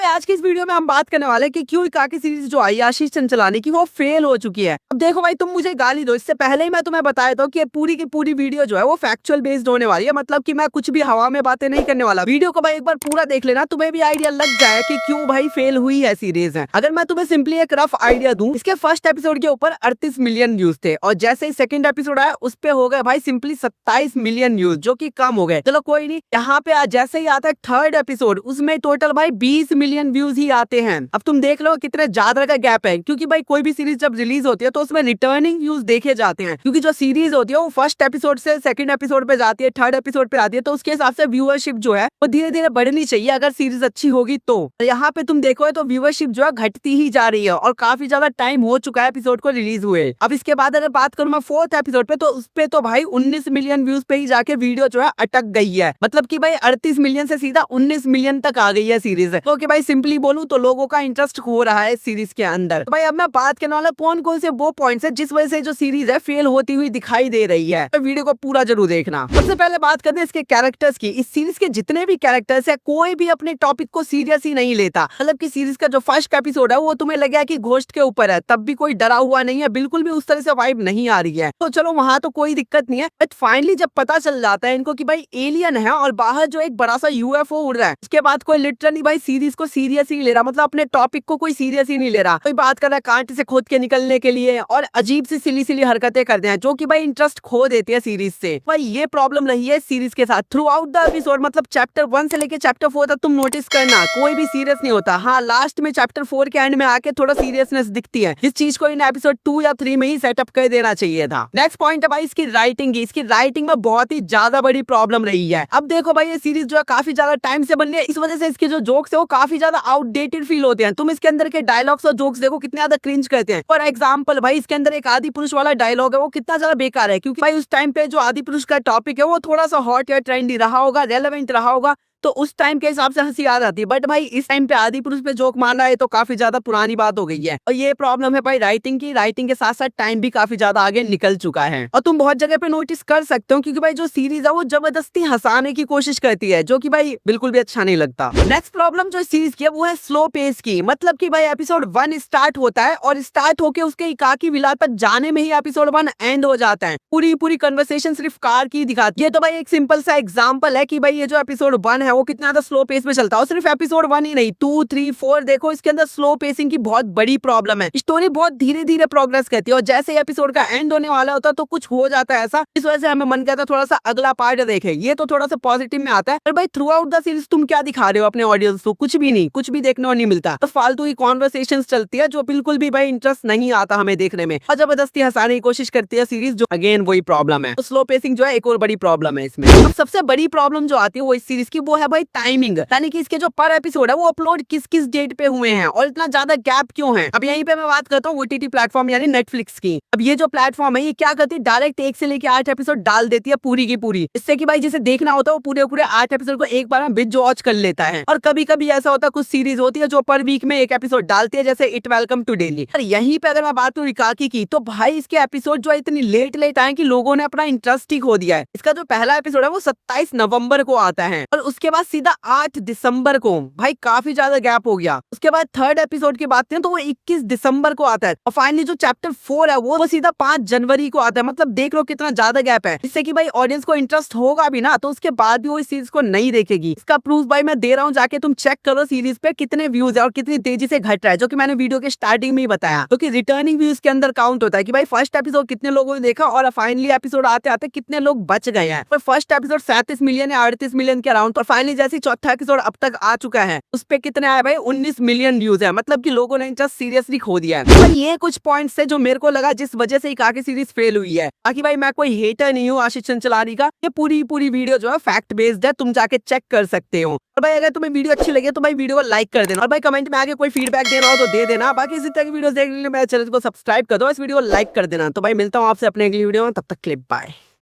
भाई आज की इस वीडियो में हम बात करने वाले हैं कि क्यों इकाकी सीरीज जो आई आशीष चंचलानी की वो फेल हो चुकी है। अब देखो भाई तुम मुझे गाली दो, इससे पहले ही मैं तुम्हें बताया था कि पूरी की पूरी वीडियो जो है वो फैक्चुअल बेस्ड होने वाली है, मतलब कि मैं कुछ भी हवा में बातें नहीं करने वाला। वीडियो को भाई एक बार पूरा देख लेना, तुम्हें भी आइडिया लग जाए कि क्यों भाई फेल हुई है सीरीज है। अगर मैं तुम्हें सिंपली एक रफ आइडिया दूं, इसके फर्स्ट एपिसोड के ऊपर 38 मिलियन व्यूज थे और जैसे ही सेकंड एपिसोड आया उस पे हो गए भाई सिंपली 27 मिलियन व्यूज, जो कि कम हो गए। चलो कोई नहीं, यहाँ पे जैसे ही आता है थर्ड एपिसोड उसमें टोटल भाई 20 मिलियन व्यूज ही आते हैं। अब तुम देख लो कितने ज्यादा का गैप है, क्योंकि भाई कोई भी सीरीज जब रिलीज होती है तो उसमें रिटर्निंग व्यूज देखे जाते हैं, क्योंकि जो सीरीज होती है वो फर्स्ट एपिसोड से सेकंड एपिसोड पे जाती है, थर्ड एपिसोड पे आती है, तो उसके हिसाब से व्यूअरशिप जो है वो धीरे धीरे बढ़नी चाहिए अगर सीरीज अच्छी होगी तो। यहाँ पे तुम देखो तो व्यूअरशिप जो है घटती ही जा रही है और काफी ज्यादा टाइम हो चुका है एपिसोड को रिलीज हुए। अब इसके बाद अगर बात करूं मैं फोर्थ एपिसोड पे, तो उस पे तो भाई 19 मिलियन व्यूज पे ही जाके वीडियो जो है अटक गई है, मतलब कि भाई 38 मिलियन से सीधा 19 मिलियन तक आ गई है सीरीज। तो कि भाई सिंपली बोलूं तो लोगों का इंटरेस्ट हो रहा है सीरीज के अंदर। तो भाई अब मैं बात करने वाला कौन से वो पॉइंट्स है जिस वजह से जो सीरीज है फेल होती हुई दिखाई दे रही है, तो वीडियो को पूरा जरूर देखना। सबसे पहले बात करते हैं इसके कैरेक्टर्स की। इस सीरीज के जितने भी कैरेक्टर्स है कोई भी अपने टॉपिक को सीरियस ही नहीं लेता, मतलब कि सीरीज का जो फर्स्ट एपिसोड है वो तुम्हें लगेगा कि घोस्ट के ऊपर है, तब भी कोई डरा हुआ नहीं है, बिल्कुल भी उस तरह से वाइब नहीं आ रही है। तो चलो वहां तो कोई दिक्कत नहीं है, बट फाइनली जब पता चल जाता है इनको कि भाई एलियन है और बाहर जो एक बड़ा सा यूएफओ उड़ रहा है, उसके बाद कोई लिटरली भाई सीरीज को सीरियस ही ले रहा, मतलब अपने टॉपिक को कोई सीरियस ही नहीं ले रहा। कोई बात कर रहा है कांटे से खोद के निकलने के लिए और अजीब सी सिली सिली हरकतें करते हैं, जो कि भाई इंटरेस्ट खो देती है सीरीज से। भाई ये प्रॉब्लम रही है सीरीज के साथ थ्रू आउट द एपिसोड, मतलब चैप्टर 1 से लेके चैप्टर 4 तक तुम नोटिस करना कोई भी सीरियस नहीं होता। हाँ, लास्ट में चैप्टर 4 के एंड में आके थोड़ा सीरियसनेस दिखती है, इस चीज को इन एपिसोड 2 या 3 में ही सेटअप कर देना चाहिए था। नेक्स्ट पॉइंट है भाई इसकी राइटिंग। इसकी राइटिंग में बहुत ही ज्यादा बड़ी प्रॉब्लम रही है। अब देखो भाई ये सीरीज जो है काफी ज्यादा टाइम से बन रही है, इस वजह से इसके जो जोक्स है वो काफी ज्यादा आउटडेटेड फील होते हैं। तुम इसके अंदर के डायलॉग्स और जोक्स देखो कितने ज्यादा क्रिंज करते हैं। फॉर एग्जांपल भाई इसके अंदर एक आदि पुरुष वाला डायलॉग है वो कितना ज्यादा बेकार है, क्योंकि भाई उस टाइम पे जो आदि पुरुष का टॉपिक है वो थोड़ा सा हॉट या ट्रेंडी रहा होगा, रेलेवेंट रहा होगा, तो उस टाइम के हिसाब से हंसी आ जाती है। बट भाई इस टाइम पे आदि पुरुष पे जोक मारना है तो काफी ज्यादा पुरानी बात हो गई है, और ये प्रॉब्लम है भाई राइटिंग की। राइटिंग के साथ साथ टाइम भी काफी ज्यादा आगे निकल चुका है और तुम बहुत जगह पे नोटिस कर सकते हो, क्योंकि भाई जो सीरीज है वो जबरदस्ती हंसाने की कोशिश करती है, जो कि भाई बिल्कुल भी अच्छा नहीं लगता। नेक्स्ट प्रॉब्लम जो सीरीज की है वो है स्लो पेस की, मतलब कि भाई एपिसोड 1 स्टार्ट होता है और स्टार्ट होके उसके इकाकी विलायत पर जाने में ही एपिसोड 1 एंड हो जाता है। पूरी कन्वर्सेशन सिर्फ कार की दिखाती है। ये तो भाई एक सिंपल सा एग्जाम्पल है कि भाई ये जो एपिसोड 1 है वो कितना ज्यादा स्लो पेस में चलता है, और सिर्फ एपिसोड 1 ही नहीं 2, 3, 4 देखो इसके अंदर स्लो पेसिंग की बहुत बड़ी प्रॉब्लम है। स्टोरी बहुत धीरे धीरे प्रोग्रेस करती है और जैसे ही एपिसोड का एंड होने वाला होता है तो कुछ हो जाता है ऐसा, इस वजह से हमें मन करता है थोड़ा सा अगला पार्ट देखे। ये तो थोड़ा सा पॉजिटिव में आता है, पर भाई थ्रू आउट द सीरीज तुम क्या दिखा रहे हो अपने ऑडियंस को? कुछ भी नहीं, कुछ भी देखने को नहीं मिलता। तो फालतू की कॉन्वर्सेशंस चलती है जो बिल्कुल भी भाई इंटरेस्ट नहीं आता हमें देखने में, और जबरदस्ती हंसाने की कोशिश करती है सीरीज, जो अगेन वही प्रॉब्लम है। तो स्लो पेसिंग जो है एक और बड़ी प्रॉब्लम है इसमें। अब सबसे बड़ी प्रॉब्लम जो आती है वो इस सीरीज की वो है भाई टाइमिंग, यानी कि इसके जो पर एपिसोड है वो अपलोड किस किस डेट पे हुए हैं और इतना ज्यादा गैप क्यों है। अब यहीं पे मैं बात करता हूँ ओटीटी प्लेटफॉर्म यानी नेटफ्लिक्स की। अब ये जो प्लेटफॉर्म है ये क्या करती है, डायरेक्ट 1 से लेके 8 एपिसोड डाल देती है पूरी की पूरी, इससे कि भाई जिसे देखना होता है वो पूरे 8 एपिसोड को एक बार में बिंज वॉच कर लेता है। और कभी कभी ऐसा होता है कुछ सीरीज होती है जो पर वीक में एक एपिसोड डालती है, जैसे इट वेलकम टू डेली। और यहीं पे अगर मैं बात करूँ इकाकी की, तो भाई इसके एपिसोड जो है इतनी लेट आए कि लोगों ने अपना इंटरेस्ट ही खो दिया है। इसका जो पहला एपिसोड है वो 27 नवंबर को आता है और उसके बाद सीधा 8 दिसंबर को, भाई काफी ज्यादा गैप हो गया। उसके बाद थर्ड एपिसोड की बात करें तो वो 21 दिसंबर को आता है और फाइनली जो चैप्टर 4 है वो सीधा 5 जनवरी को आता है। मतलब देख लो कितना ज्यादा गैप है, जिससे कि भाई ऑडियंस को इंटरेस्ट होगा भी ना तो उसके बाद भी वो इस सीरीज को नहीं देखेगी। इसका प्रूफ भाई मैं दे रहा हूँ, जाके तुम चेक करो सीरीज पे कितने व्यूज है और कितनी तेजी से घट रहा है, जो कि मैंने वीडियो के स्टार्टिंग में ही बताया। क्योंकि रिटर्निंग व्यूज के अंदर काउंट होता है कि भाई फर्स्ट एपिसोड कितने लोगों ने देखा और फाइनली एपिसोड आते आते कितने लोग बच गए हैं। पर फर्स्ट एपिसोड 37 मिलियन या 38 मिलियन के अराउंड, और फाइनली जैसे चौथा एपिसोड अब तक आ चुका है उस पे कितने आए भाई 19 मिलियन व्यूज है, मतलब कि लोगों ने इंटरेस्ट सीरियसली खो दिया है। पर ये कुछ पॉइंट्स है जो मेरे को लगा जिस वजह से इकाकी सीरीज फेल हुई है। बाकी भाई मैं कोई हेटर नहीं हूँ आशीष चंचलानी का, ये पूरी वीडियो जो है फैक्ट बेस्ड है, तुम जाके चेक कर सकते हो। और भाई अगर तुम्हें वीडियो अच्छी लगे तो भाई वीडियो को लाइक कर देना, और भाई कमेंट में आके कोई फीडबैक देना हो तो दे देना। बाकी इसी तरह की वीडियो देखने के लिए मेरे चैनल को सब्सक्राइब कर दो, इस वीडियो को लाइक कर देना। तो भाई मिलता हूँ आपसे अपने अगली वीडियो में, तब तक के लिए बाय।